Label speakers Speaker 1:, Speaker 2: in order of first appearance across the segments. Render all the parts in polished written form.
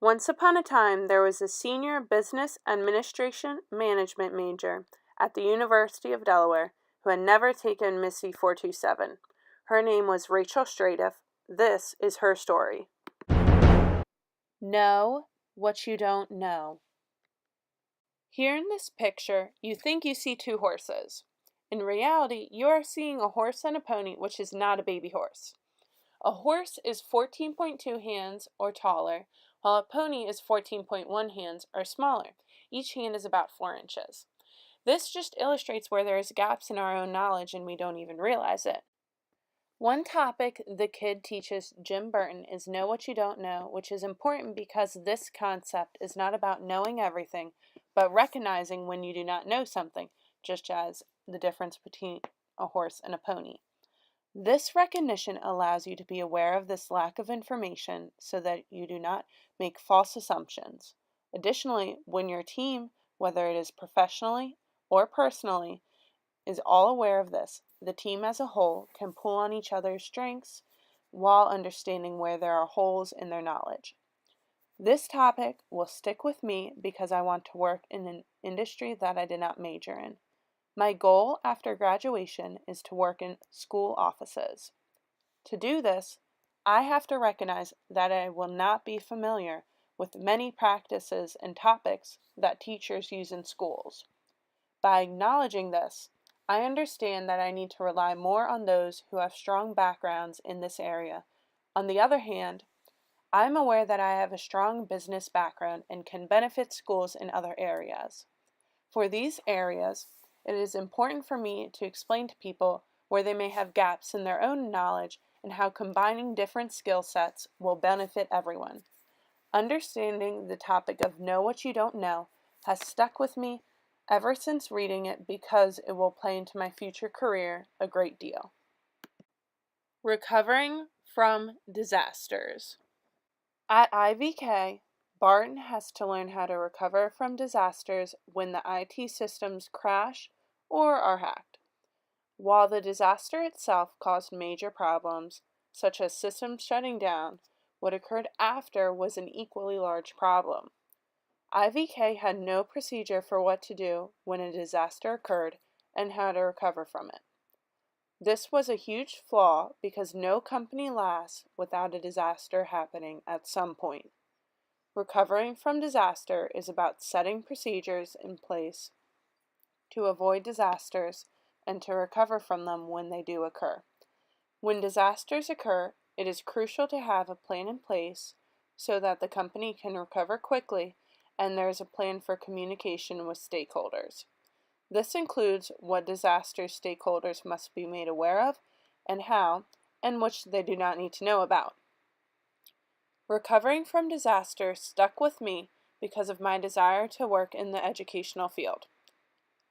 Speaker 1: Once upon a time, there was a senior business administration management major at the University of Delaware who had never taken MISY427. Her name was Rachel Stratiff. This is her story. Know what you don't know. Here in this picture, you think you see two horses. In reality, you are seeing a horse and a pony, which is not a baby horse. A horse is 14.2 hands or taller, while a pony is 14.1 hands or smaller. Each hand is about 4 inches. This just illustrates where there is gaps in our own knowledge and we don't even realize it. One topic the kid teaches Jim Burton is know what you don't know, which is important because this concept is not about knowing everything, but recognizing when you do not know something, just as the difference between a horse and a pony. This recognition allows you to be aware of this lack of information so that you do not make false assumptions. Additionally, when your team, whether it is professionally or personally, is all aware of this, the team as a whole can pull on each other's strengths while understanding where there are holes in their knowledge. This topic will stick with me because I want to work in an industry that I did not major in. My goal after graduation is to work in school offices. To do this, I have to recognize that I will not be familiar with many practices and topics that teachers use in schools. By acknowledging this, I understand that I need to rely more on those who have strong backgrounds in this area. On the other hand, I am aware that I have a strong business background and can benefit schools in other areas. For these areas, it is important for me to explain to people where they may have gaps in their own knowledge and how combining different skill sets will benefit everyone. Understanding the topic of know what you don't know has stuck with me ever since reading it because it will play into my future career a great deal. Recovering from disasters. At IVK, Barton has to learn how to recover from disasters when the IT systems crash or are hacked. While the disaster itself caused major problems, such as systems shutting down, what occurred after was an equally large problem. IVK had no procedure for what to do when a disaster occurred and how to recover from it. This was a huge flaw because no company lasts without a disaster happening at some point. Recovering from disaster is about setting procedures in place to avoid disasters and to recover from them when they do occur. When disasters occur, it is crucial to have a plan in place so that the company can recover quickly and there is a plan for communication with stakeholders. This includes what disaster stakeholders must be made aware of and how, and which they do not need to know about. Recovering from disaster stuck with me because of my desire to work in the educational field.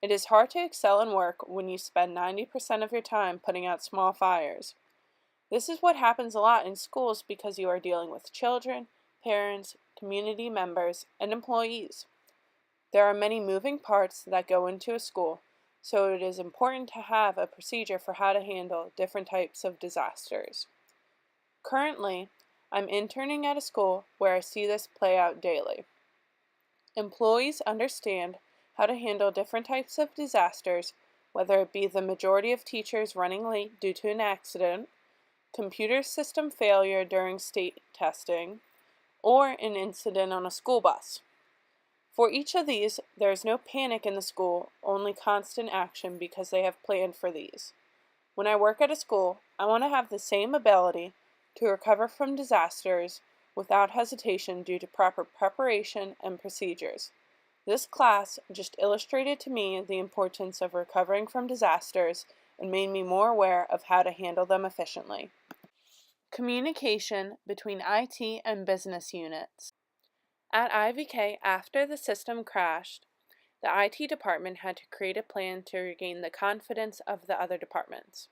Speaker 1: It is hard to excel in work when you spend 90% of your time putting out small fires. This is what happens a lot in schools because you are dealing with children, parents, community members, and employees. There are many moving parts that go into a school, so it is important to have a procedure for how to handle different types of disasters. Currently, I'm interning at a school where I see this play out daily. Employees understand how to handle different types of disasters, whether it be the majority of teachers running late due to an accident, computer system failure during state testing, or an incident on a school bus. For each of these, there is no panic in the school, only constant action because they have planned for these. When I work at a school, I want to have the same ability to recover from disasters without hesitation due to proper preparation and procedures. This class just illustrated to me the importance of recovering from disasters and made me more aware of how to handle them efficiently. Communication between IT and business units. At IVK, after the system crashed, the IT department had to create a plan to regain the confidence of the other departments.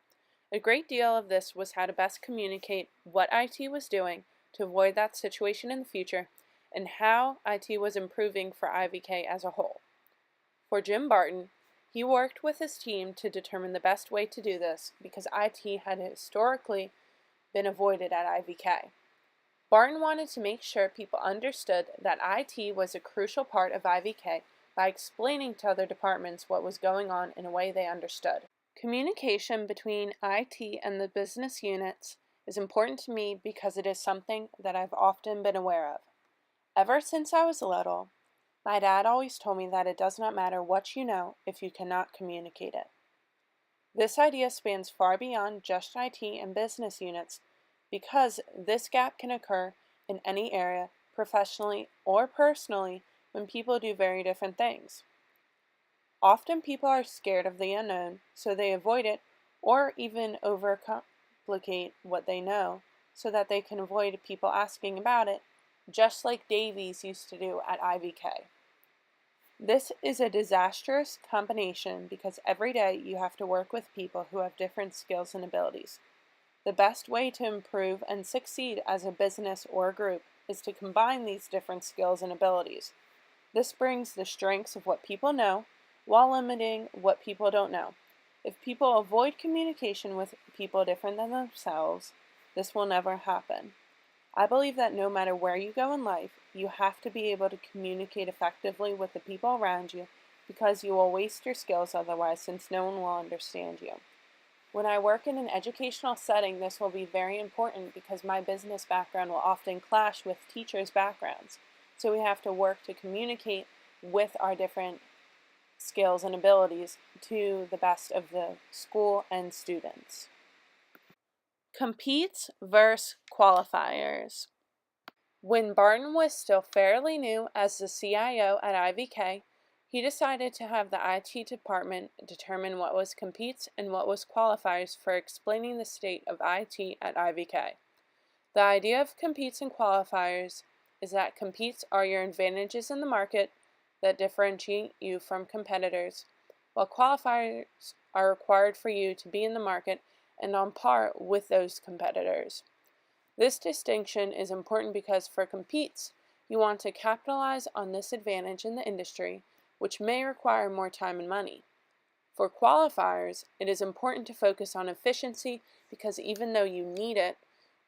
Speaker 1: A great deal of this was how to best communicate what IT was doing to avoid that situation in the future and how IT was improving for IVK as a whole. For Jim Barton, he worked with his team to determine the best way to do this because IT had historically been avoided at IVK. Barton wanted to make sure people understood that IT was a crucial part of IVK by explaining to other departments what was going on in a way they understood. Communication between IT and the business units is important to me because it is something that I've often been aware of. Ever since I was little, my dad always told me that it does not matter what you know if you cannot communicate it. This idea spans far beyond just IT and business units because this gap can occur in any area, professionally or personally, when people do very different things. Often people are scared of the unknown, so they avoid it or even overcomplicate what they know so that they can avoid people asking about it, just like Davies used to do at IVK. This is a disastrous combination because every day you have to work with people who have different skills and abilities. The best way to improve and succeed as a business or a group is to combine these different skills and abilities. This brings the strengths of what people know while limiting what people don't know. If people avoid communication with people different than themselves, this will never happen. I believe that no matter where you go in life, you have to be able to communicate effectively with the people around you because you will waste your skills otherwise, since no one will understand you. When I work in an educational setting, this will be very important because my business background will often clash with teachers' backgrounds. So we have to work to communicate with our different skills and abilities to the best of the school and students. Competes versus qualifiers. When Barton was still fairly new as the CIO at IVK, he decided to have the IT department determine what was competes and what was qualifiers for explaining the state of IT at IVK. The idea of competes and qualifiers is that competes are your advantages in the market that differentiate you from competitors, while qualifiers are required for you to be in the market and on par with those competitors. This distinction is important because for competes, you want to capitalize on this advantage in the industry, which may require more time and money. For qualifiers, it is important to focus on efficiency because even though you need it,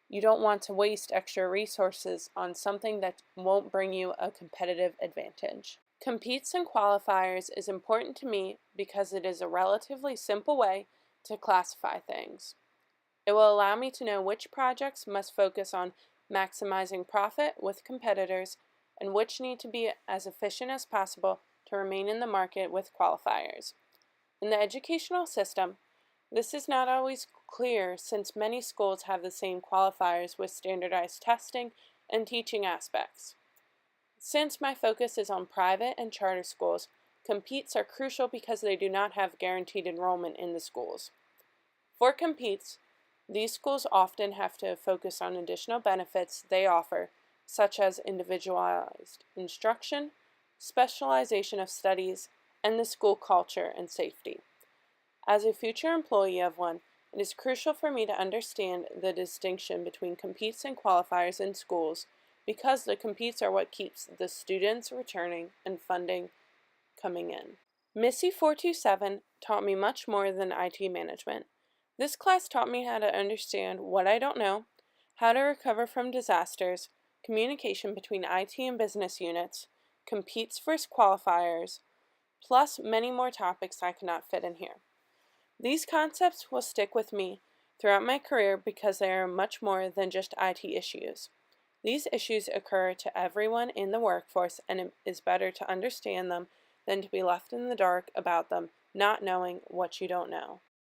Speaker 1: you don't want to waste extra resources on something that won't bring you a competitive advantage. Competes and qualifiers is important to me because it is a relatively simple way to classify things. It will allow me to know which projects must focus on maximizing profit with competitors and which need to be as efficient as possible to remain in the market with qualifiers. In the educational system, this is not always clear since many schools have the same qualifiers with standardized testing and teaching aspects. Since my focus is on private and charter schools, competes are crucial because they do not have guaranteed enrollment in the schools. For competes, these schools often have to focus on additional benefits they offer, such as individualized instruction, specialization of studies, and the school culture and safety. As a future employee of one, it is crucial for me to understand the distinction between competes and qualifiers in schools because the competes are what keeps the students returning and funding coming in. MISY427 taught me much more than IT management. This class taught me how to understand what I don't know, how to recover from disasters, communication between IT and business units, competes versus qualifiers, plus many more topics I cannot fit in here. These concepts will stick with me throughout my career because they are much more than just IT issues. These issues occur to everyone in the workforce, and it is better to understand them than to be left in the dark about them, not knowing what you don't know.